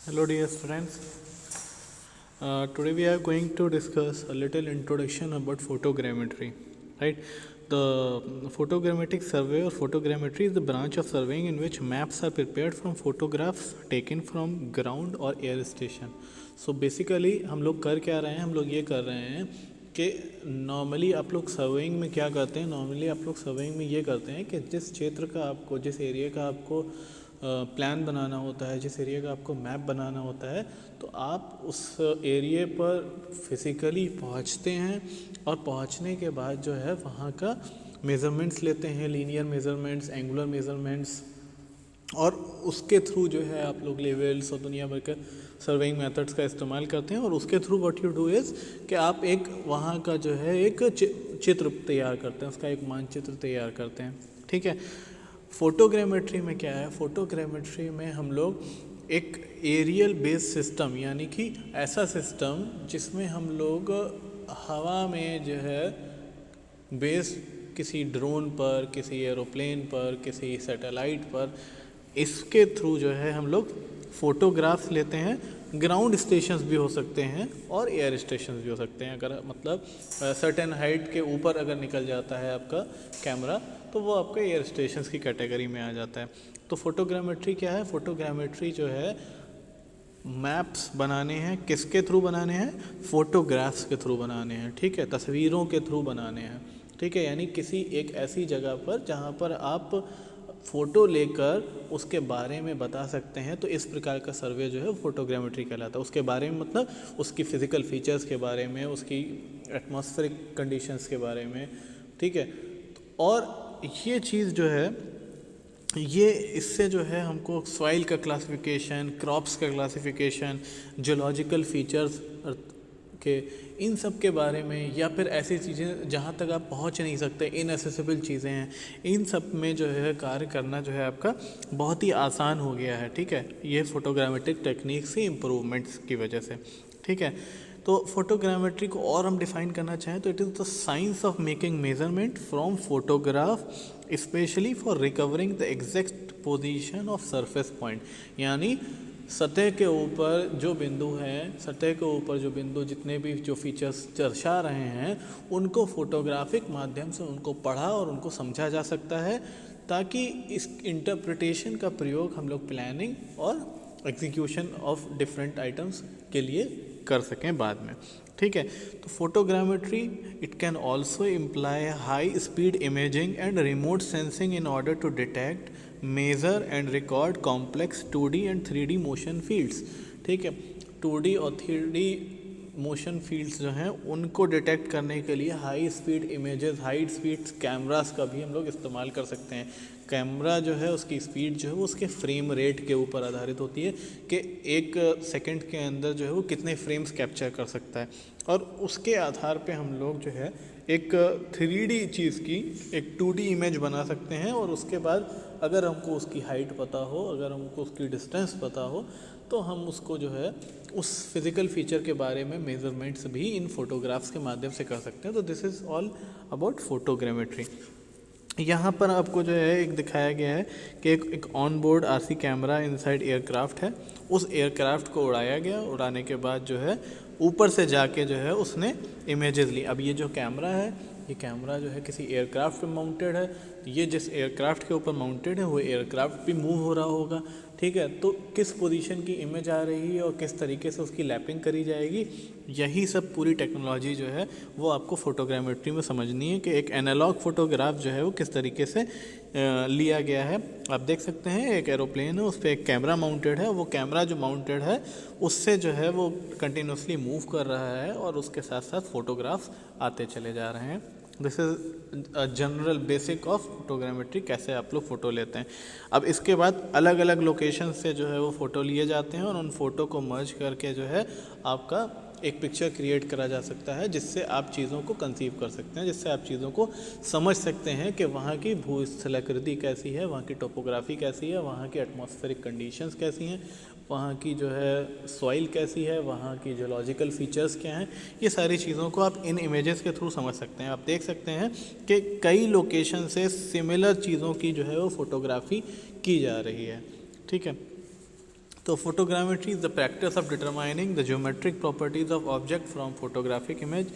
Hello, dear friends. Today we are going to discuss a little introduction about photogrammetry. Right? The photogrammetric survey or photogrammetry is the branch of surveying in which maps are prepared from photographs taken from ground or air station. So basically हम लोग कर क्या रहे हैं, हम लोग ये कर रहे हैं कि नॉर्मली आप लोग सर्वेइंग में क्या करते हैं, नॉर्मली आप लोग सर्वेइंग में ये करते हैं कि जिस क्षेत्र का आपको, जिस एरिया का आपको प्लान बनाना होता है, जिस एरिया का आपको मैप बनाना होता है, तो आप उस एरिया पर फिज़िकली पहुंचते हैं और पहुंचने के बाद जो है वहाँ का मेज़रमेंट्स लेते हैं, लीनियर मेज़रमेंट्स, एंगुलर मेज़रमेंट्स, और उसके थ्रू जो है आप लोग लेवल्स और दुनिया भर के सर्वेइंग मेथड्स का इस्तेमाल करते हैं। और उसके through what you do is कि आप एक वहाँ का जो है एक चित्र तैयार करते हैं, उसका एक मानचित्र तैयार करते हैं। ठीक है। फोटोग्रामेट्री में क्या है, फोटोग्रामेट्री में हम लोग एक एरियल बेस्ड सिस्टम, यानी कि ऐसा सिस्टम जिसमें हम लोग हवा में जो है बेस्ड किसी ड्रोन पर, किसी एरोप्लेन पर, किसी सैटेलाइट पर, इसके थ्रू जो है हम लोग फ़ोटोग्राफ्स लेते हैं। ग्राउंड स्टेशंस भी हो सकते हैं और एयर स्टेशंस भी हो सकते हैं। अगर मतलब सर्टेन हाइट के ऊपर अगर निकल जाता है आपका कैमरा, तो वो आपके एयर स्टेशंस की कैटेगरी में आ जाता है। तो फोटोग्रामेट्री क्या है, फोटोग्रामेट्री जो है मैप्स बनाने हैं, किसके थ्रू बनाने हैं, फोटोग्राफ्स के थ्रू बनाने हैं। ठीक है, तस्वीरों के थ्रू बनाने हैं। ठीक है, यानी किसी एक ऐसी जगह पर जहाँ पर आप फ़ोटो लेकर उसके बारे में बता सकते हैं, तो इस प्रकार का सर्वे जो है फोटोग्रामेट्री कहलाता है। उसके बारे में मतलब उसकी फ़िज़िकल फीचर्स के बारे में, उसकी एटमॉस्फेरिक कंडीशंस के बारे में। ठीक है, और ये चीज़ जो है, ये इससे जो है हमको सॉइल का क्लासिफिकेशन, क्रॉप्स का क्लासिफिकेशन, जियोलॉजिकल फीचर्स के, इन सब के बारे में, या फिर ऐसी चीज़ें जहाँ तक आप पहुँच नहीं सकते, इनएसेसिबल चीज़ें हैं, इन सब में जो है कार्य करना जो है आपका बहुत ही आसान हो गया है। ठीक है, ये फोटोग्रामेट्रिक टेक्निक से इम्प्रूवमेंट्स की वजह से। ठीक है, तो फोटोग्रामेट्री को और हम डिफाइन करना चाहें तो it is the science of making measurement from photograph specially for recovering the exact position of surface point. यानी सतह के ऊपर जो बिंदु हैं, सतह के ऊपर जो बिंदु जितने भी जो फीचर्स दर्शा रहे हैं, उनको फोटोग्राफिक माध्यम से उनको पढ़ा और उनको समझा जा सकता है, ताकि इस इंटरप्रिटेशन का प्रयोग हम लोग प्लानिंग और एग्जीक्यूशन ऑफ डिफरेंट आइटम्स के लिए कर सकें बाद में। ठीक है, तो photogrammetry it can also employ high speed imaging and remote sensing in order to detect, measure and record complex 2D and 3D motion fields. ठीक है, 2D और 3D मोशन फील्ड्स जो हैं उनको डिटेक्ट करने के लिए high speed images, high speed cameras का भी हम लोग इस्तेमाल कर सकते हैं। कैमरा जो है उसकी स्पीड जो है वो उसके फ्रेम रेट के ऊपर आधारित होती है कि एक सेकंड के अंदर जो है वो कितने फ्रेम्स कैप्चर कर सकता है, और उसके आधार पे हम लोग जो है एक 3D चीज़ की एक 2D इमेज बना सकते हैं। और उसके बाद अगर हमको उसकी हाइट पता हो, अगर हमको उसकी डिस्टेंस पता हो, तो हम उसको जो है उस फिज़िकल फीचर के बारे में मेजरमेंट्स भी इन फोटोग्राफ्स के माध्यम से कर सकते हैं। तो this is all about photogrammetry. यहाँ पर आपको जो है एक दिखाया गया है कि एक on board RC camera inside aircraft है। उस एयरक्राफ्ट को उड़ाया गया, उड़ाने के बाद जो है ऊपर से जाके जो है उसने इमेजेस ली। अब ये जो कैमरा है, ये कैमरा जो है किसी एयरक्राफ्ट पे माउंटेड है। ये जिस एयरक्राफ्ट के ऊपर माउंटेड है वो एयरक्राफ्ट भी मूव हो रहा होगा। ठीक है, तो किस पोजीशन की इमेज आ रही है और किस तरीके से उसकी लैपिंग करी जाएगी, यही सब पूरी टेक्नोलॉजी जो है वो आपको फोटोग्रामेट्री में समझनी है कि एक एनालॉग फोटोग्राफ जो है वो किस तरीके से लिया गया है। आप देख सकते हैं एक एरोप्लेन है, उस पर एक कैमरा माउंटेड है। वो कैमरा जो माउंटेड है उससे जो है वो कंटिन्यूसली मूव कर रहा है और उसके साथ साथ फोटोग्राफ्स आते चले जा रहे हैं। This is a general basic of photogrammetry, कैसे आप लोग फ़ोटो लेते हैं। अब इसके बाद अलग अलग लोकेशन से जो है वो फ़ोटो लिए जाते हैं और उन फ़ोटो को मर्ज करके जो है आपका एक पिक्चर क्रिएट करा जा सकता है, जिससे आप चीज़ों को कंसीव कर सकते हैं, जिससे आप चीज़ों को समझ सकते हैं कि वहाँ की भूस्थलाकृति कैसी है, वहाँ की टोपोग्राफी कैसी है, वहाँ की एटमॉस्फेरिक कंडीशंस कैसी हैं, वहाँ की जो है सॉइल कैसी है, वहाँ की जियोलॉजिकल फीचर्स क्या हैं। ये सारी चीज़ों को आप इन इमेजेस के थ्रू समझ सकते हैं। आप देख सकते हैं कि कई लोकेशन से सिमिलर चीज़ों की जो है वो फोटोग्राफी की जा रही है। ठीक है, So photogrammetry is the practice of determining the geometric properties of object from photographic image.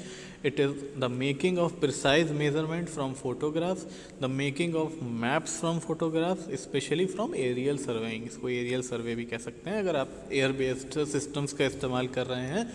It is the making of precise measurement from photographs, the making of maps from photographs, especially from aerial surveying. इसको aerial survey भी कह सकते हैं अगर आप air based systems का इस्तेमाल कर रहे हैं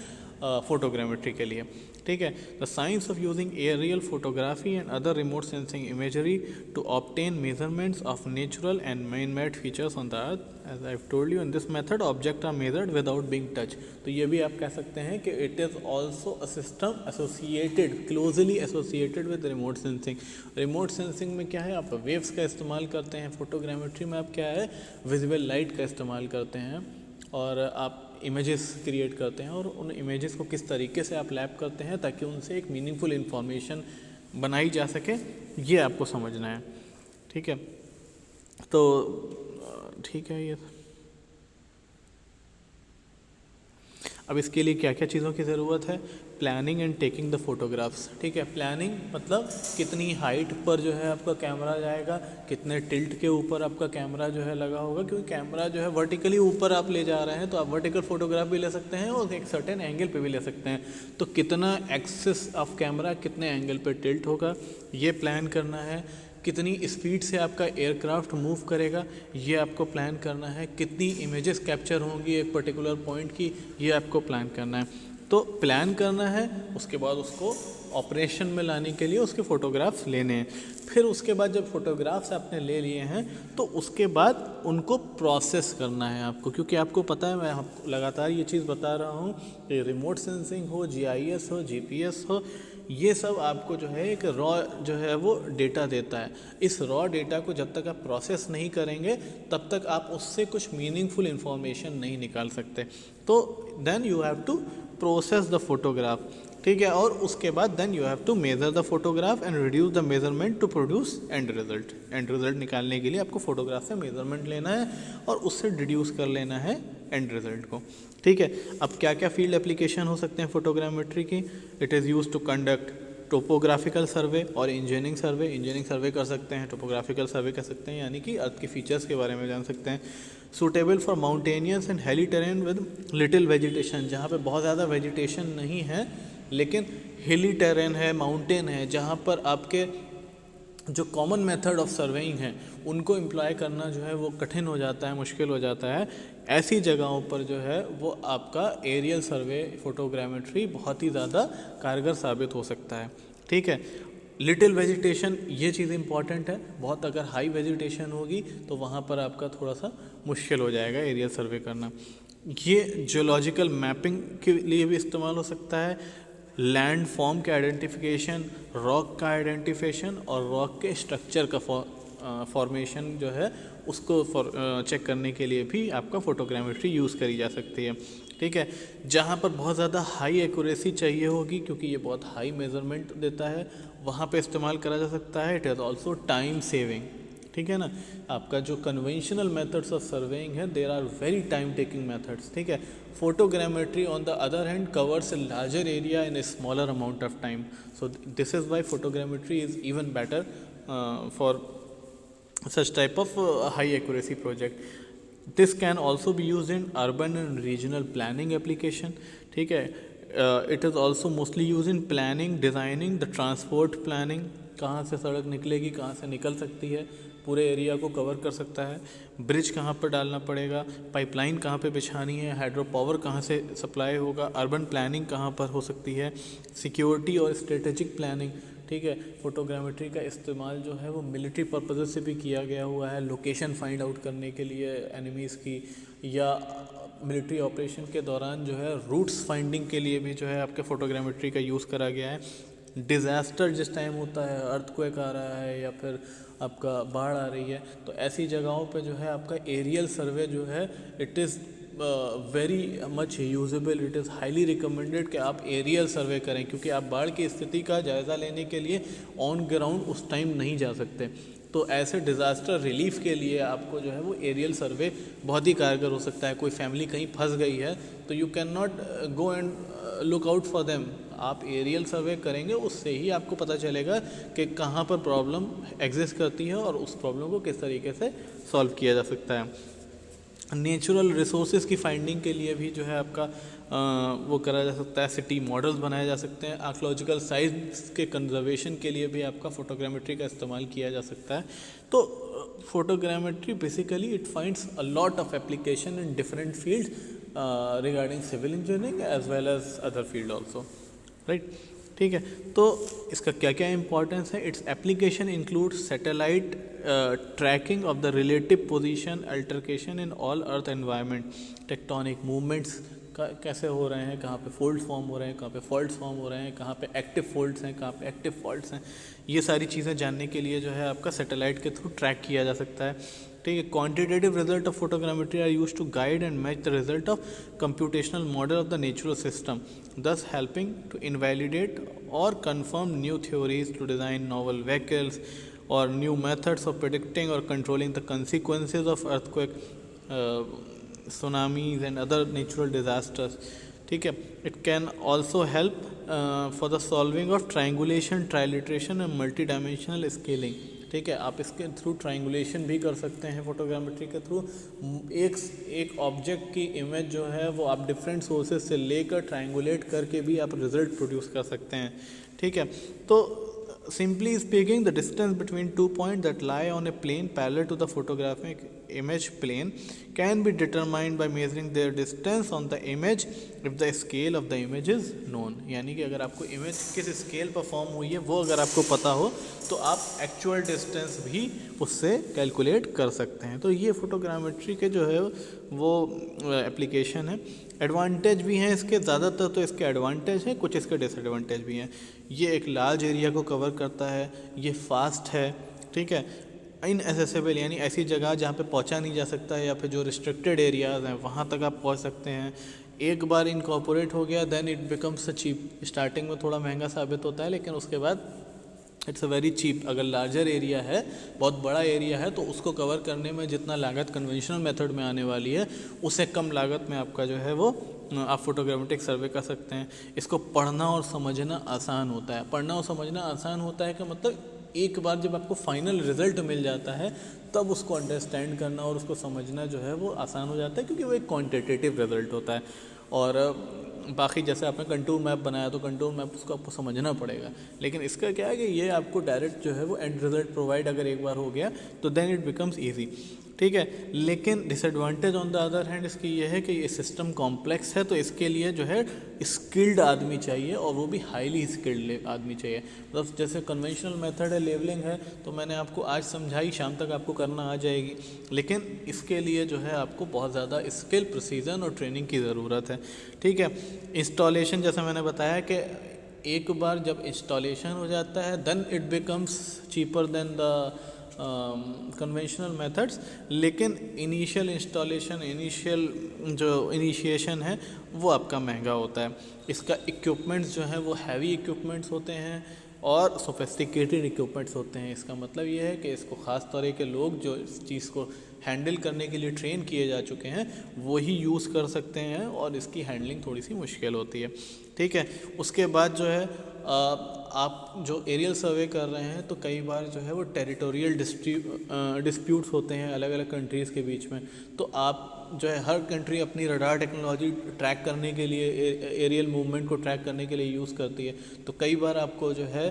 फोटोग्रामेट्री के लिए, ठीक है. The science of using aerial photography and other remote sensing imagery to obtain measurements of natural and man made features on the earth. As I have told you, in this method object are measured without being touch. तो ये भी आप कह सकते हैं कि it is also a system associated, closely associated with remote sensing. Remote sensing में क्या है, आप वेव्स का इस्तेमाल करते हैं. फोटोग्रामेट्री में आप क्या है, विजिबल लाइट का इस्तेमाल करते हैं और आप इमेजेस क्रिएट करते हैं और उन इमेजेस को किस तरीके से आप लैप करते हैं ताकि उनसे एक मीनिंगफुल इन्फॉर्मेशन बनाई जा सके, ये आपको समझना है, ठीक है. तो ठीक है, ये अब इसके लिए क्या क्या चीज़ों की ज़रूरत है. Planning and taking the photographs, ठीक है. प्लानिंग मतलब कितनी हाइट पर जो है आपका कैमरा जाएगा, कितने टिल्ट के ऊपर आपका कैमरा जो है लगा होगा, क्योंकि कैमरा जो है वर्टिकली ऊपर आप ले जा रहे हैं तो आप वर्टिकल फोटोग्राफ भी ले सकते हैं और एक सर्टेन एंगल पे भी ले सकते हैं. तो कितना एक्सिस ऑफ कैमरा कितने एंगल पे टिल्ट होगा, ये प्लान करना है. कितनी स्पीड से आपका एयरक्राफ्ट मूव करेगा, ये आपको प्लान करना है. कितनी इमेजेस कैप्चर होंगी एक पर्टिकुलर पॉइंट की, ये आपको प्लान करना है. तो प्लान करना है, उसके बाद उसको ऑपरेशन में लाने के लिए उसके फ़ोटोग्राफ्स लेने हैं. फिर उसके बाद जब फ़ोटोग्राफ्स आपने ले लिए हैं तो उसके बाद उनको प्रोसेस करना है आपको, क्योंकि आपको पता है मैं आपको लगातार ये चीज़ बता रहा हूँ कि रिमोट सेंसिंग हो, GIS हो, GPS हो, ये सब आपको जो है एक रॉ जो है वो डेटा देता है. इस रॉ डेटा को जब तक आप प्रोसेस नहीं करेंगे तब तक आप उससे कुछ मीनिंगफुल इन्फॉर्मेशन नहीं निकाल सकते. तो then you have to process the photograph, ठीक है. और उसके बाद then you have to measure the photograph and reduce the measurement to produce end result. End result निकालने के लिए आपको फोटोग्राफ से मेजरमेंट लेना है और उससे डिड्यूस कर लेना है एंड रिजल्ट को, ठीक है. अब क्या क्या फील्ड एप्लीकेशन हो सकते हैं फोटोग्रामेट्री की. It is use to conduct topographical survey और इंजीनियरिंग सर्वे. इंजीनियरिंग सर्वे कर सकते हैं, टोपोग्राफिकल सर्वे कर सकते हैं, यानी कि अर्थ के फीचर्स के बारे में जान सकते हैं. सूटेबल फॉर माउंटेनियस एंड हिली टेरेन विद लिटिल वेजिटेशन, जहाँ पे बहुत ज़्यादा वेजिटेशन नहीं है लेकिन हिली टेरेन है, माउंटेन है, जहाँ पर आपके जो कॉमन मेथड ऑफ सर्वेइंग है उनको एम्प्लॉय करना जो है वो कठिन हो जाता है, मुश्किल हो जाता है. ऐसी जगहों पर जो है वो आपका एरियल सर्वे फोटोग्रामेट्री बहुत ही ज़्यादा कारगर साबित हो सकता है, ठीक है. लिटिल वेजिटेशन, ये चीज़ इंपॉर्टेंट है. बहुत अगर हाई वेजिटेशन होगी तो वहाँ पर आपका थोड़ा सा मुश्किल हो जाएगा एरियल सर्वे करना. ये जियोलॉजिकल मैपिंग के लिए भी इस्तेमाल हो सकता है. लैंड फॉर्म के आइडेंटिफिकेशन, रॉक का आइडेंटिफिकेशन और रॉक के स्ट्रक्चर का फॉर्मेशन जो है उसको चेक करने के लिए भी आपका फोटोग्रामेट्री यूज़ करी जा सकती है, ठीक है. जहाँ पर बहुत ज़्यादा हाई एक्यूरेसी चाहिए होगी क्योंकि ये बहुत हाई मेजरमेंट देता है, वहाँ पे इस्तेमाल करा जा सकता है. It is also time saving, ठीक है ना. आपका जो कन्वेंशनल मेथड्स ऑफ सर्वेइंग है there are very time taking methods, ठीक है. Photogrammetry on the other hand covers a larger area in a smaller amount of time. So this is why photogrammetry is even better for such type of high accuracy project. This can also be used in urban and regional planning application, ठीक है. It is also mostly used in planning, designing, the transport planning. कहाँ से सड़क निकलेगी, कहाँ से निकल सकती है, पूरे एरिया को कवर कर सकता है. ब्रिज कहाँ पर डालना पड़ेगा, पाइपलाइन कहाँ पे बिछानी है, हाइड्रो पावर कहाँ से सप्लाई होगा, अर्बन प्लानिंग कहाँ पर हो सकती है, सिक्योरिटी और स्ट्रेटेजिक प्लानिंग, ठीक है. फोटोग्रामेट्री का इस्तेमाल जो है वो मिलिट्री पर्पज़ से भी किया गया हुआ है, लोकेशन फाइंड आउट करने के लिए एनिमीज़ की, या मिलिट्री ऑपरेशन के दौरान जो है रूट्स फाइंडिंग के लिए भी जो है आपके फोटोग्रामेट्री का यूज़ करा गया है. डिज़ास्टर जिस टाइम होता है, अर्थक्वेक आ रहा है या फिर आपका बाढ़ आ रही है, तो ऐसी जगहों पे जो है आपका एरियल सर्वे जो है it is very much usable. It is highly recommended कि आप एरियल सर्वे करें, क्योंकि आप बाढ़ की स्थिति का जायज़ा लेने के लिए ऑन ग्राउंड उस टाइम नहीं जा सकते. तो ऐसे डिज़ास्टर रिलीफ के लिए आपको जो है वो एरियल सर्वे बहुत ही कारगर हो सकता है. कोई फैमिली कहीं फंस गई है तो you can not go and look out for them. आप एरियल सर्वे करेंगे, उससे ही आपको पता चलेगा कि कहाँ पर प्रॉब्लम एग्जिस्ट करती है और उस प्रॉब्लम को किस तरीके से सॉल्व किया जा सकता है. नेचुरल रिसोर्सेज की फाइंडिंग के लिए भी जो है आपका वो करा जा सकता है, सिटी मॉडल्स बनाए जा सकते हैं, आर्कियोलॉजिकल साइट्स के कंजर्वेशन के लिए भी आपका फोटोग्रामेट्री का इस्तेमाल किया जा सकता है। तो photogrammetry basically it finds a lot of application in different field regarding civil engineering as well as other field also, right. ठीक है, तो इसका क्या क्या इंपॉर्टेंस है? Its application include satellite tracking of the relative position altercation in all earth environment, tectonic movements कैसे हो रहे हैं, कहाँ पे फोल्ड फॉर्म हो रहे हैं, कहाँ पे फॉल्ट्स फॉर्म हो रहे हैं, कहाँ पे एक्टिव फोल्ड्स हैं, कहाँ पे एक्टिव फॉल्ट्स हैं, ये सारी चीज़ें जानने के लिए जो है आपका सैटेलाइट के थ्रू ट्रैक किया जा सकता है। ठीक है, quantitative result of photogrammetry are use to guide and match the result of computational model of the natural system, thus helping to invalidate or confirm new theories to design novel vehicles or new methods of predicting or controlling the consequences of earthquake, tsunamis and other natural disasters. ठीक है, it can also help for the solving of triangulation, triliteration and multidimensional scaling. ठीक है, आप इसके through triangulation भी कर सकते हैं फोटोग्रामेट्री के थ्रू। एक ऑब्जेक्ट की इमेज जो है वो आप डिफरेंट सोर्सेज से लेकर ट्राइंगुलेट करके भी आप रिजल्ट प्रोड्यूस कर सकते हैं। ठीक है, तो simply speaking, the distance between 2 points that lie on a plane parallel to the photographic image plane can be determined by measuring their distance on the image if the scale of the image is known. यानी कि अगर आपको image किस scale पर form हुई है वो अगर आपको पता हो तो आप एक्चुअल डिस्टेंस भी उससे कैलकुलेट कर सकते हैं। तो ये फोटोग्रामेट्री के जो है वो एप्लीकेशन है। एडवांटेज भी हैं इसके, ज़्यादातर तो इसके एडवांटेज हैं, कुछ इसके डिसएडवांटेज भी हैं। ये एक लार्ज एरिया को कवर करता है, ये फास्ट है, ठीक है, इनएसेसिबल यानी ऐसी जगह जहाँ पे पहुँचा नहीं जा सकता है या फिर जो रिस्ट्रिक्टेड एरियाज़ हैं वहाँ तक आप पहुँच सकते हैं। एक बार इनकॉर्पोरेट हो गया then it becomes cheap. Starting में थोड़ा महंगा साबित होता है लेकिन उसके बाद इट्स अ वेरी चीप। अगर लार्जर एरिया है, बहुत बड़ा एरिया है, तो उसको कवर करने में जितना लागत कन्वेंशनल मेथड में आने वाली है उससे कम लागत में आपका जो है वो आप फोटोग्रामेट्रिक सर्वे कर सकते हैं। इसको पढ़ना और समझना आसान होता है। पढ़ना और समझना आसान होता है कि मतलब एक बार जब आपको फाइनल रिजल्ट मिल जाता है तब उसको अंडरस्टैंड करना और उसको समझना जो है वो आसान हो जाता है, क्योंकि वो एक क्वांटिटेटिव रिजल्ट होता है। और बाकी जैसे आपने कंटूर मैप बनाया तो कंटूर मैप उसको आपको समझना पड़ेगा, लेकिन इसका क्या है कि ये आपको डायरेक्ट जो है वो एंड रिजल्ट प्रोवाइड अगर एक बार हो गया तो देन इट बिकम्स ईजी, ठीक है। लेकिन disadvantage on the other hand इसकी ये है कि ये सिस्टम कॉम्प्लेक्स है, तो इसके लिए जो है स्किल्ड आदमी चाहिए और वो भी हाईली स्किल्ड आदमी चाहिए। मतलब जैसे कन्वेंशनल मेथड है, लेवलिंग है, तो मैंने आपको आज समझाई, शाम तक आपको करना आ जाएगी, लेकिन इसके लिए जो है आपको बहुत ज़्यादा स्किल, प्रिसीजन और ट्रेनिंग की ज़रूरत है, ठीक है। इंस्टॉलेशन जैसे मैंने बताया कि एक बार जब इंस्टॉलेशन हो जाता है then it becomes cheaper than the conventional methods, लेकिन इनिशियल इंस्टॉलेशन, इनिशियल जो इनिशिएशन है वो आपका महंगा होता है। इसका इक्विपमेंट्स जो है वो हैवी इक्विपमेंट्स होते हैं और सोफिस्टिकेटेड इक्विपमेंट्स होते हैं। इसका मतलब ये है कि इसको ख़ास तरह के लोग जो इस चीज़ को हैंडल करने के लिए ट्रेन किए जा चुके हैं वो ही यूज़ कर सकते हैं और इसकी हैंडलिंग थोड़ी सी मुश्किल होती है, ठीक है। उसके बाद जो है आप जो एरियल सर्वे कर रहे हैं तो कई बार जो है वो टेरिटोरियल डिस्प्यूट्स होते हैं अलग अलग कंट्रीज़ के बीच में, तो आप जो है हर कंट्री अपनी रडार टेक्नोलॉजी ट्रैक करने के लिए, एरियल मूवमेंट को ट्रैक करने के लिए यूज़ करती है। तो कई बार आपको जो है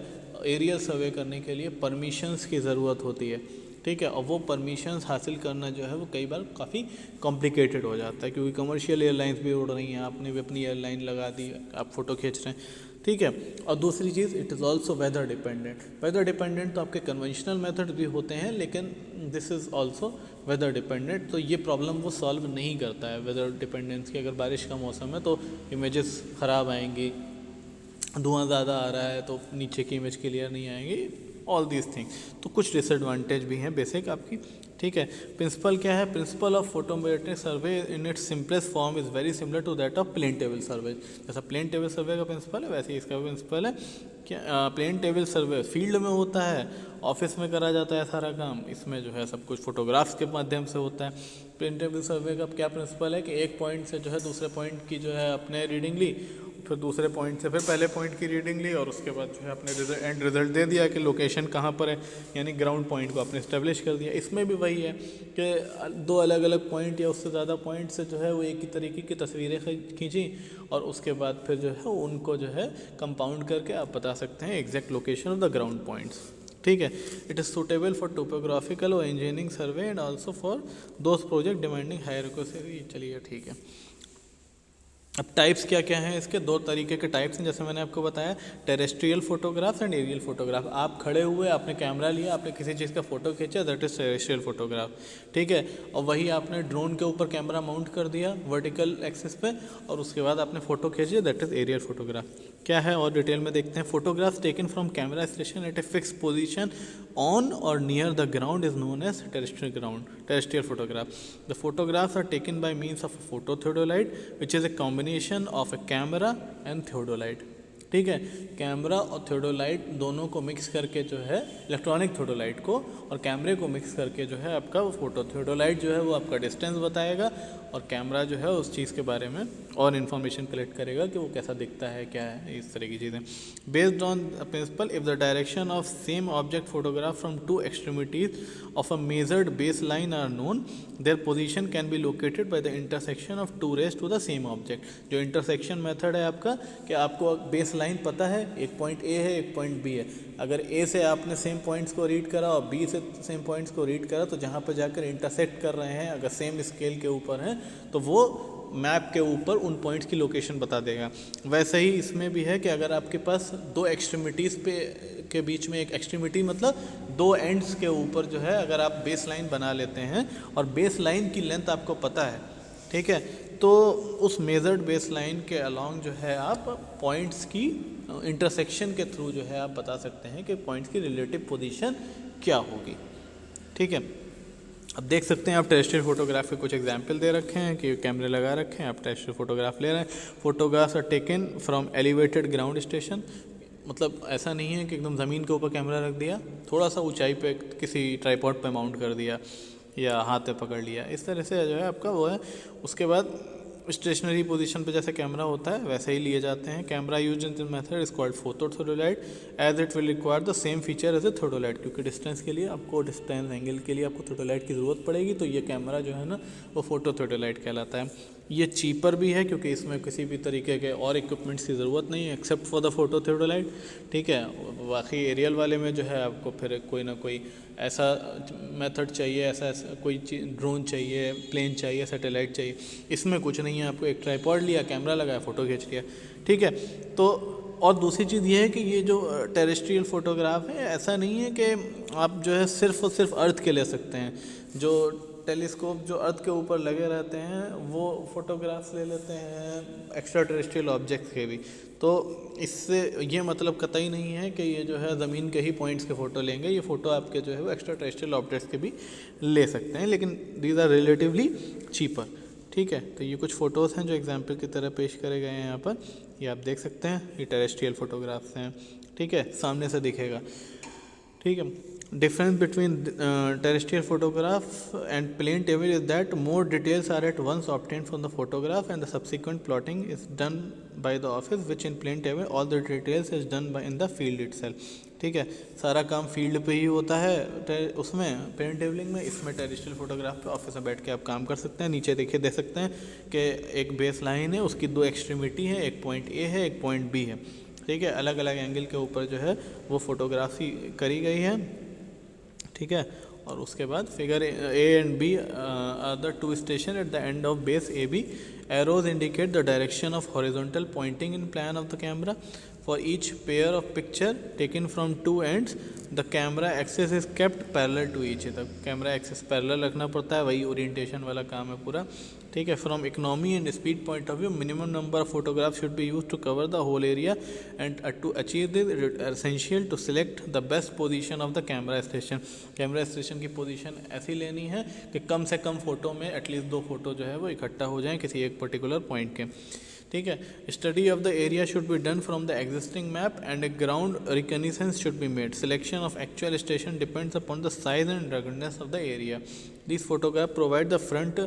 एरियल सर्वे करने के लिए परमिशंस की ज़रूरत होती है, ठीक है, और वो परमिशंस हासिल करना जो है वो कई बार काफ़ी कॉम्प्लिकेटेड हो जाता है, क्योंकि कमर्शियल एयरलाइंस भी उड़ रही हैं, आपने भी अपनी एयरलाइन लगा दी, आप फ़ोटो खींच रहे हैं, ठीक है। और दूसरी चीज़ it is also weather dependent. Weather dependent तो आपके कन्वेंशनल मेथड भी होते हैं, लेकिन this is also weather dependent, तो ये प्रॉब्लम वो सॉल्व नहीं करता है वेदर डिपेंडेंस की। अगर बारिश का मौसम है तो इमेजेस ख़राब आएंगी, धुआं ज़्यादा आ रहा है तो नीचे की इमेज क्लियर नहीं आएंगी, ऑल दीज थिंग्स। तो कुछ डिसएडवांटेज भी हैं बेसिक आपकी, ठीक है। प्रिंसिपल क्या है? Principle of photometric survey in its simplest form is very similar to that of plane table survey. जैसा प्लेन टेबल सर्वे का प्रिंसिपल है वैसे ही इसका प्रिंसिपल है। क्या प्लेन टेबल सर्वे फील्ड में होता है, ऑफिस में करा जाता है सारा काम, इसमें जो है सब कुछ फोटोग्राफ्स के माध्यम से होता है। प्लेन टेबल सर्वे का क्या प्रिंसिपल है कि एक पॉइंट से जो है दूसरे पॉइंट की जो है अपने रीडिंग ली, फिर दूसरे पॉइंट से फिर पहले पॉइंट की रीडिंग ली और उसके बाद जो है अपने एंड रिजल्ट दे दिया कि लोकेशन कहाँ पर है, यानी ग्राउंड पॉइंट को आपने इस्टेब्लिश कर दिया। इसमें भी वही है कि दो अलग अलग पॉइंट या उससे ज़्यादा पॉइंट से जो है वो एक ही तरीके की तस्वीरें खींची और उसके बाद फिर जो है उनको जो है कंपाउंड करके आप बता सकते हैं exact location of the ground points. ठीक है, it is suitable for topographical और engineering survey and also for those project demanding higher accuracy. चलिए ठीक है, अब टाइप्स क्या क्या हैं इसके, दो तरीके के टाइप्स हैं जैसे मैंने आपको बताया, terrestrial photograph and aerial photograph. आप खड़े हुए आपने कैमरा लिया, आपने किसी चीज़ का फोटो खींचा, दैट इज टेरेस्ट्रियल फोटोग्राफ। ठीक है, और वही आपने ड्रोन के ऊपर कैमरा माउंट कर दिया वर्टिकल एक्सिस पे और उसके बाद आपने फोटो खींची, दैट इज एरियल फोटोग्राफ। क्या है और डिटेल में देखते हैं। Photographs taken from camera station at a fix position on or near the ground is known as terrestrial photograph. The photographs are taken by means of photo theodolite which is a combination of a camera and theodolite. ठीक है, camera और theodolite दोनों को mix करके जो है, electronic theodolite को और कैमरे को मिक्स करके जो है आपका वो फोटो, थियोडोलाइट जो है वो आपका डिस्टेंस बताएगा और कैमरा जो है उस चीज़ के बारे में और इन्फॉर्मेशन कलेक्ट करेगा कि वो कैसा दिखता है, क्या है, इस तरह की चीज़ें। Based on principle, if the direction of same object photograph from two extremities of a measured base line are known, their position can be located by the intersection of two rays to the same object. जो intersection method है आपका, कि आपको base line पता है, एक point A है एक पॉइंट बी है, अगर ए से आपने सेम पॉइंट्स को रीड करा और बी से सेम पॉइंट्स को रीड करा तो जहाँ पर जाकर इंटरसेक्ट कर रहे हैं अगर सेम स्केल के ऊपर हैं तो वो मैप के ऊपर उन पॉइंट्स की लोकेशन बता देगा। वैसे ही इसमें भी है कि अगर आपके पास दो एक्सट्रीमिटीज़ पे के बीच में, एक एक्सट्रीमिटी मतलब दो एंड्स के ऊपर जो है अगर आप बेस लाइन बना लेते हैं और बेस लाइन की लेंथ आपको पता है, ठीक है, तो उस मेजर्ड बेस लाइन के अलॉन्ग जो है आप पॉइंट्स की इंटरसेक्शन के थ्रू जो है आप बता सकते हैं कि पॉइंट्स की रिलेटिव पोजीशन क्या होगी। ठीक है, अब देख सकते हैं आप टेरेस्ट्रियल फोटोग्राफ के कुछ एग्जाम्पल दे रखे हैं कि कैमरे लगा रखे हैं, आप टेरेस्ट्रियल फोटोग्राफ ले रहे हैं। Photographs are taken from elevated ground station, मतलब ऐसा नहीं है कि एकदम ज़मीन के ऊपर कैमरा रख दिया, थोड़ा सा ऊंचाई पे किसी ट्राइपॉड पे माउंट कर दिया या हाथ पे पकड़ लिया, इस तरह से जो है आपका वो है। उसके बाद स्टेशनरी पोजीशन पे जैसे कैमरा होता है वैसे ही लिए जाते हैं। Camera use in this method is called photo theodolite as it will require the same feature as a theodolite, क्योंकि डिस्टेंस के लिए आपको, डिस्टेंस एंगल के लिए आपको थियोडोलाइट की ज़रूरत पड़ेगी, तो ये कैमरा जो है ना वो फोटो थियोडोलाइट कहलाता है। ये चीपर भी है क्योंकि इसमें किसी भी तरीके के और इक्विपमेंट्स की ज़रूरत नहीं है except for the photo theodolite. ठीक है, बाकी एरियल वाले में जो है आपको फिर कोई ना कोई ऐसा मेथड चाहिए, ऐसा कोई ड्रोन चाहिए, प्लेन चाहिए, सैटेलाइट चाहिए, इसमें कुछ नहीं है, आपको एक ट्राइपॉड लिया, कैमरा लगाया, फ़ोटो खींच लिया। ठीक है, तो और दूसरी चीज़ ये है कि ये जो टेरेस्ट्रियल फोटोग्राफ है ऐसा नहीं है कि आप जो है सिर्फ और सिर्फ अर्थ के ले सकते हैं। जो टेलीस्कोप जो अर्थ के ऊपर लगे रहते हैं वो फोटोग्राफ्स ले लेते हैं एक्स्ट्रा टेरेस्ट्रियल ऑब्जेक्ट्स के भी, तो इससे ये मतलब कतई नहीं है कि ये जो है ज़मीन के ही पॉइंट्स के फ़ोटो लेंगे, ये फ़ोटो आपके जो है वो एक्स्ट्रा टेरेस्ट्रियल ऑब्जेक्ट्स के भी ले सकते हैं, लेकिन दीज आर रिलेटिवली चीपर। ठीक है, तो ये कुछ फ़ोटोज़ हैं जो एग्जाम्पल की तरह पेश करे गए हैं यहाँ पर, ये आप देख सकते हैं, ये टेरेस्ट्रियल फोटोग्राफ्स हैं। ठीक है, सामने से दिखेगा। ठीक है, difference between terrestrial photograph and plain image is that more details are at once obtained from the photograph and the subsequent plotting is done by the office, which in plain image all the details is done by in the field itself। ठीक है, सारा काम field पे ही होता है उसमें plane tabling में, इसमें टेरेस्ट्रियल फोटोग्राफ पे ऑफिस में बैठ के आप काम कर सकते हैं। नीचे देखिए देख सकते हैं कि एक बेस लाइन है, उसकी दो एक्सट्रीमिटी है, एक पॉइंट ए है एक पॉइंट बी है। ठीक है, अलग अलग एंगल के ऊपर जो है वो फोटोग्राफी करी गई है। ठीक है, और उसके बाद figure A and B are the two station at the end of base A B. Arrows indicate the direction of horizontal pointing in plan of the camera for each pair of picture taken from two ends the camera axes is kept parallel to each. तब camera axes parallel रखना पड़ता है, वही orientation वाला काम है पूरा। ठीक है, from economy and speed point of view minimum number of photograph should be use to cover the whole area and to achieve this essential to select the best position of the camera station. Camera station की position ऐसी लेनी है कि कम से कम photo में at least दो फोटो जो है वो इकट्ठा हो जाएं किसी एक पर्टिकुलर पॉइंट के। ठीक है, study of the area should be done from the existing map and a ground recognitions should be made. Selection of actual station depends upon the size and ruggedness of the area. These photographs provide the front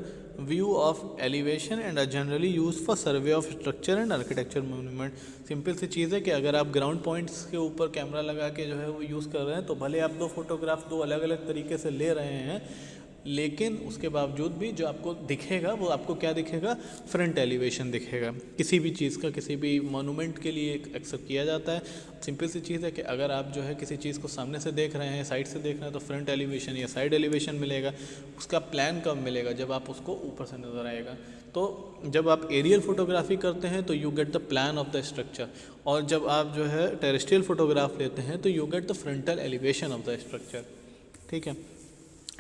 view of elevation and are generally used for survey of structure and architecture monument. Simple सी चीज़ है कि अगर आप ground points के ऊपर camera लगा के जो है वो यूज़ कर रहे हैं तो भले आप दो फोटोग्राफ दो अलग अलग तरीके से ले रहे हैं, लेकिन उसके बावजूद भी जो आपको दिखेगा वो आपको क्या दिखेगा, फ्रंट एलिवेशन दिखेगा। किसी भी चीज़ का किसी भी मोनूमेंट के लिए एक्सेप्ट किया जाता है। सिंपल सी चीज़ है कि अगर आप जो है किसी चीज़ को सामने से देख रहे हैं, साइड से देख रहे हैं, तो फ्रंट एलिवेशन या साइड एलिवेशन मिलेगा। उसका प्लान कब मिलेगा, जब आप उसको ऊपर से नज़र आएगा। तो जब आप एरियल फोटोग्राफी करते हैं तो you get the plan of the structure, और जब आप जो है टेरेस्ट्रियल फोटोग्राफ लेते हैं तो you get the frontal elevation of the structure. ठीक है,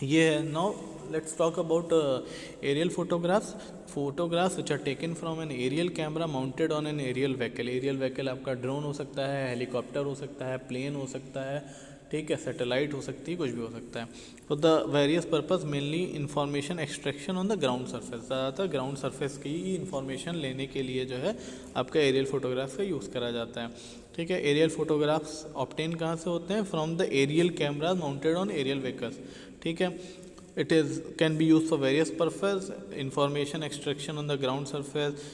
ये है। Now let's talk about aerial photographs which are taken from an aerial camera mounted on an aerial vehicle. Aerial vehicle आपका ड्रोन हो सकता है, हेलीकॉप्टर हो सकता है, प्लेन हो सकता है, ठीक है, सैटेलाइट हो सकती है, कुछ भी हो सकता है। तो the various purpose mainly information extraction on the ground surface, ज़्यादातर ग्राउंड सरफेस की इंफॉर्मेशन लेने के लिए जो है आपका एरियल फोटोग्राफ्स का यूज़ करा जाता है। ठीक है, एरियल फोटोग्राफ्स ऑब्टेन कहाँ से होते हैं, from the aerial cameras mounted on aerial vehicles. ठीक है, it is can be used for various purpose, information extraction on the ground surface,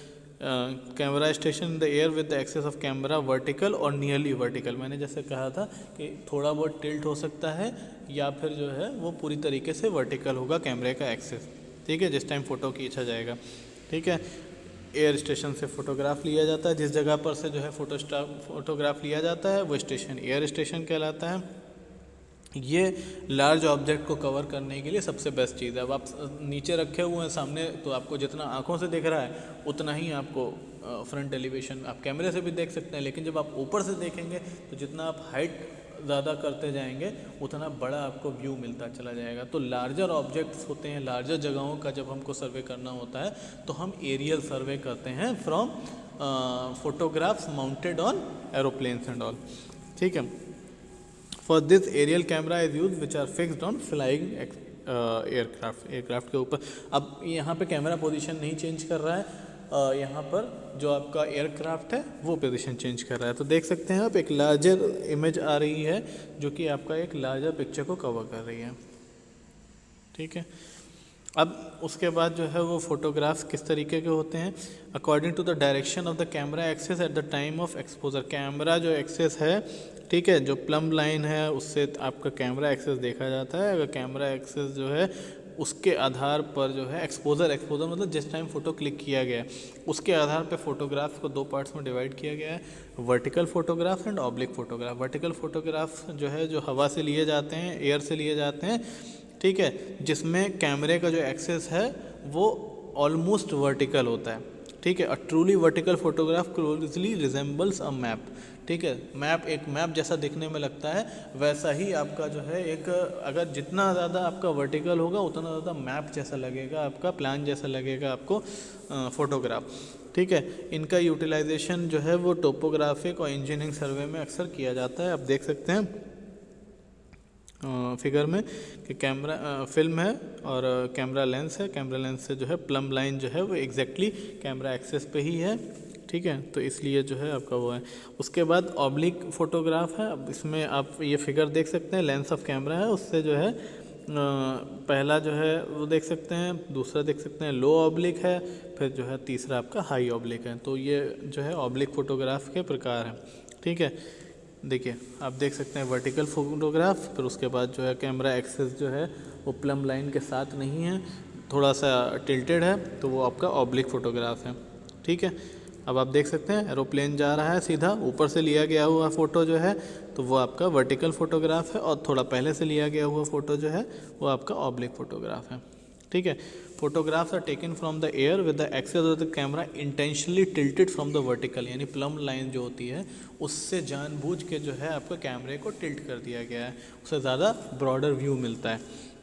camera station in the air with the axes of camera vertical और nearly vertical. मैंने जैसे कहा था कि थोड़ा बहुत टिल्ट हो सकता है या फिर जो है वो पूरी तरीके से वर्टिकल होगा कैमरे का एक्सेस। ठीक है, जिस टाइम फ़ोटो खींचा जाएगा। ठीक है, एयर स्टेशन से फ़ोटोग्राफ लिया जाता है, जिस जगह पर से जो है फोटोग्राफ लिया जाता है वो स्टेशन एयर स्टेशन कहलाता है। ये लार्ज ऑब्जेक्ट को कवर करने के लिए सबसे बेस्ट चीज़ है। अब आप नीचे रखे हुए हैं सामने, तो आपको जितना आंखों से दिख रहा है उतना ही आपको फ्रंट एलिवेशन आप कैमरे से भी देख सकते हैं, लेकिन जब आप ऊपर से देखेंगे तो जितना आप हाइट ज़्यादा करते जाएंगे उतना बड़ा आपको व्यू मिलता चला जाएगा। तो लार्जर ऑब्जेक्ट्स होते हैं, लार्जर जगहों का जब हमको सर्वे करना होता है तो हम एरियल सर्वे करते हैं from photographs mounted on aeroplanes and all. ठीक है, For this aerial camera is used which are fixed on flying aircraft के ऊपर। अब यहाँ पे कैमरा पोजीशन नहीं चेंज कर रहा है, यहाँ पर जो आपका एयरक्राफ्ट है वो पोजीशन चेंज कर रहा है। तो देख सकते हैं आप एक लार्जर इमेज आ रही है जो कि आपका एक लार्जर पिक्चर को कवर कर रही है। ठीक है, अब उसके बाद जो है वो फोटोग्राफ्स किस तरीके के होते हैं, according to the direction of the camera axes at the time of exposure. Camera जो एक्सेस है, ठीक है, जो प्लम लाइन है उससे आपका कैमरा एक्सेस देखा जाता है। अगर कैमरा एक्सेस जो है उसके आधार पर जो है एक्सपोजर मतलब जिस टाइम फ़ोटो क्लिक किया गया है उसके आधार पे फोटोग्राफ्स को दो पार्ट्स में डिवाइड किया गया है, vertical photograph and oblique photograph. Vertical photograph जो है जो हवा से लिए जाते हैं, एयर से लिए जाते हैं, ठीक है, जिसमें कैमरे का जो एक्सेस है वो ऑलमोस्ट वर्टिकल होता है। ठीक है, a truly vertical photograph closely resembles a map. ठीक है, एक मैप जैसा दिखने में लगता है, वैसा ही आपका जो है एक, अगर जितना ज़्यादा आपका वर्टिकल होगा उतना ज़्यादा मैप जैसा लगेगा, आपका प्लान जैसा लगेगा आपको फोटोग्राफ। ठीक है, इनका यूटिलाइजेशन जो है वो टोपोग्राफिक और इंजीनियरिंग सर्वे में अक्सर किया जाता है। आप देख सकते हैं फिगर में कि कैमरा फिल्म है और कैमरा लेंस है। कैमरा लेंस से जो है प्लम लाइन जो है वो एग्जैक्टली कैमरा एक्सेस पे ही है। ठीक है, तो इसलिए जो है आपका वो है। उसके बाद ऑब्लिक फोटोग्राफ है। अब इसमें आप ये फिगर देख सकते हैं, लेंस ऑफ कैमरा है, उससे जो है पहला जो है वो देख सकते हैं, दूसरा देख सकते हैं लो ऑब्लिक है, फिर जो है तीसरा आपका हाई ऑब्लिक है। तो ये जो है ऑब्लिक फोटोग्राफ के प्रकार हैं। ठीक है, देखिए आप देख सकते हैं वर्टिकल फोटोग्राफ, फिर उसके बाद जो है कैमरा एक्सेस जो है वो प्लम लाइन के साथ नहीं है, थोड़ा सा टिल्टेड है, तो वो आपका ऑब्लिक फोटोग्राफ है। ठीक है, अब आप देख सकते हैं एरोप्लेन जा रहा है सीधा, ऊपर से लिया गया हुआ फ़ोटो जो है तो वो आपका वर्टिकल फोटोग्राफ है, और थोड़ा पहले से लिया गया हुआ फ़ोटो जो है वो आपका ऑब्लिक फोटोग्राफ है। ठीक है, photographs are taken from the air with the axes of the camera intentionally tilted from the vertical, यानी प्लम लाइन जो होती है उससे जानबूझ के जो है आपका कैमरे को टिल्ट कर दिया गया है, उससे ज़्यादा ब्रॉडर व्यू मिलता है।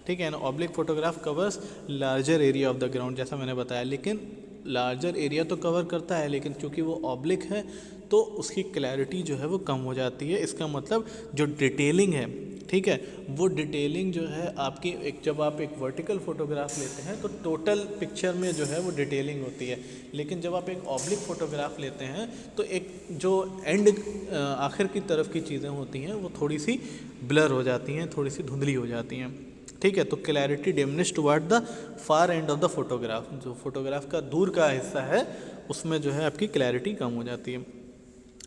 ठीक है ना, oblique photograph covers larger area of the ground, जैसा मैंने बताया, लेकिन लार्जर एरिया तो कवर करता है, लेकिन क्योंकि वो ऑब्लिक है तो उसकी क्लैरिटी जो है वो कम हो जाती है। इसका मतलब जो डिटेलिंग है, ठीक है, वो डिटेलिंग जो है आपकी एक, जब आप एक वर्टिकल फोटोग्राफ लेते हैं तो टोटल पिक्चर में जो है वो डिटेलिंग होती है, लेकिन जब आप एक ऑब्लिक फोटोग्राफ लेते हैं तो एक जो एंड आखिर की तरफ की चीज़ें होती हैं वो थोड़ी सी ब्लर हो जाती हैं, थोड़ी सी धुंधली हो जाती हैं। ठीक है। तो clarity diminish toward the far end of the photograph, जो फोटोग्राफ का दूर का हिस्सा है उसमें जो है आपकी क्लैरिटी कम हो जाती है।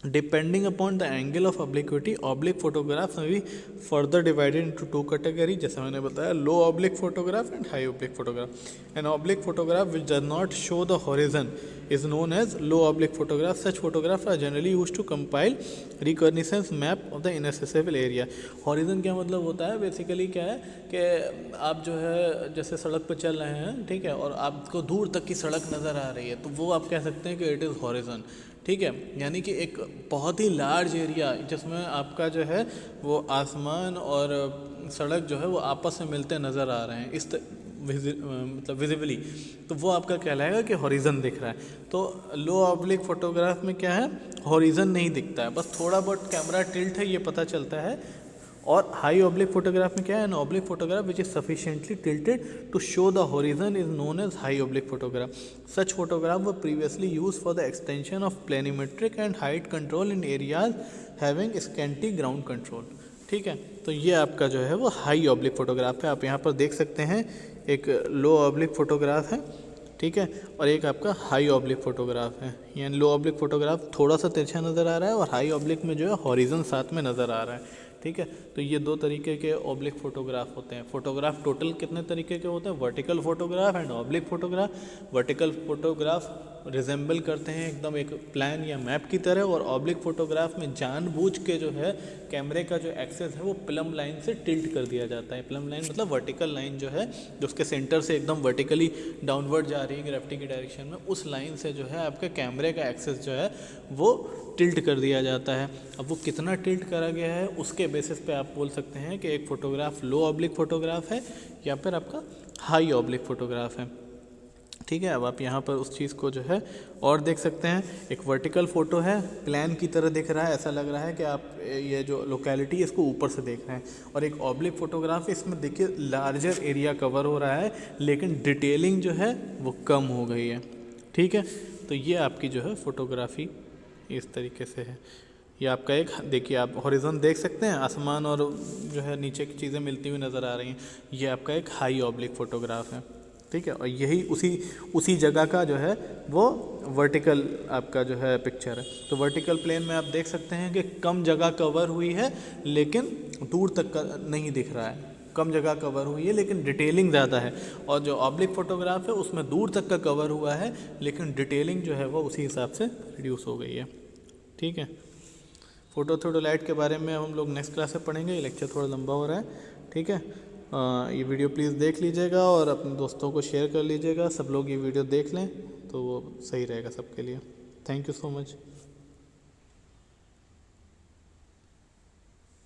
Depending upon the angle of obliquity, oblique photograph में भी further divided into two category, जैसे मैंने बताया low oblique photograph and high oblique photograph. An oblique photograph which does not show the horizon is known as low oblique photograph. Such photographs are generally used to compile reconnaissance map of the inaccessible area. horizon क्या मतलब होता है, basically क्या है कि आप जो है जैसे सड़क पर चल रहे हैं, ठीक है, और आपको दूर तक की सड़क नज़र आ रही है, तो वो आप कह सकते हैं कि इट इज़ हॉरिजन, ठीक है। यानी कि एक बहुत ही लार्ज एरिया जिसमें आपका जो है वो आसमान और सड़क जो है वो आपस में मिलते नज़र आ रहे हैं, इस मतलब विजिबली, तो वो आपका कहलाएगा कि हॉरिजन दिख रहा है। तो लो ऑब्लिक फोटोग्राफ में क्या है, हॉरिजन नहीं दिखता है, बस थोड़ा बहुत कैमरा टिल्ट है ये पता चलता है। और हाई ऑब्लिक फोटोग्राफ में क्या है, an oblique photograph which is sufficiently tilted to show the horizon is known as high oblique photograph. Such photograph were previously use for the extension of planimetric and height control in areas having scanty ground control, ठीक है। तो ये आपका जो है वो high oblique photograph है। आप यहाँ पर देख सकते हैं एक लो ऑब्लिक फोटोग्राफ है, ठीक है, और एक आपका हाई ऑब्लिक फोटोग्राफ है। यानी लो ऑब्लिक फोटोग्राफ थोड़ा सा तिरछा नज़र आ रहा है और हाई ऑब्लिक में जो है हॉरिजन साथ में नज़र आ रहा है, ठीक है। तो ये दो तरीके के ऑब्लिक फोटोग्राफ होते हैं। फोटोग्राफ टोटल कितने तरीके के होते हैं, vertical photograph and oblique photograph. Vertical photograph resemble करते हैं एकदम एक प्लान या मैप की तरह, और ऑब्लिक फोटोग्राफ में जानबूझ के जो है कैमरे का जो एक्सेस है वो प्लम लाइन से टिल्ट कर दिया जाता है। प्लम लाइन मतलब वर्टिकल लाइन जो है जो उसके सेंटर से एकदम वर्टिकली डाउनवर्ड जा रही है ग्रेविटी की डायरेक्शन में, उस लाइन से जो है आपके कैमरे का एक्सेस जो है वो टिल्ट कर दिया जाता है। अब वो कितना टिल्ट करा गया है उसके बेसिस पे आप बोल सकते हैं कि एक फ़ोटोग्राफ लो ऑब्लिक फ़ोटोग्राफ है या फिर आपका हाई ऑब्लिक फ़ोटोग्राफ है, ठीक है। अब आप यहाँ पर उस चीज़ को जो है और देख सकते हैं। एक वर्टिकल फ़ोटो है, प्लान की तरह दिख रहा है, ऐसा लग रहा है कि आप ये जो लोकेलिटी है इसको ऊपर से देख रहे हैं। और एक ऑब्लिक फ़ोटोग्राफ है, इसमें देखिए लार्जर एरिया कवर हो रहा है लेकिन डिटेलिंग जो है वो कम हो गई है, ठीक है। तो ये आपकी जो है फ़ोटोग्राफी इस तरीके से है। ये आपका एक देखिए आप हॉरिजन देख सकते हैं, आसमान और जो है नीचे की चीज़ें मिलती हुई नज़र आ रही हैं। ये आपका एक हाई ऑब्लिक फ़ोटोग्राफ है, ठीक है। और यही उसी जगह का जो है वो वर्टिकल आपका जो है पिक्चर है। तो वर्टिकल प्लेन में आप देख सकते हैं कि कम जगह कवर हुई है लेकिन दूर तक का नहीं दिख रहा है, कम जगह कवर हुई है लेकिन डिटेलिंग ज़्यादा है। और जो ऑब्लिक फ़ोटोग्राफ है उसमें दूर तक का कवर हुआ है लेकिन डिटेलिंग जो है वो उसी हिसाब से रिड्यूस हो गई है, ठीक है। फ़ोटो थोडोलाइट के बारे में हम लोग नेक्स्ट क्लास में पढ़ेंगे, ये लेक्चर थोड़ा लंबा हो रहा है, ठीक है। ये वीडियो प्लीज़ देख लीजिएगा और अपने दोस्तों को शेयर कर लीजिएगा। सब लोग ये वीडियो देख लें तो वो सही रहेगा सबके लिए। Thank you so much.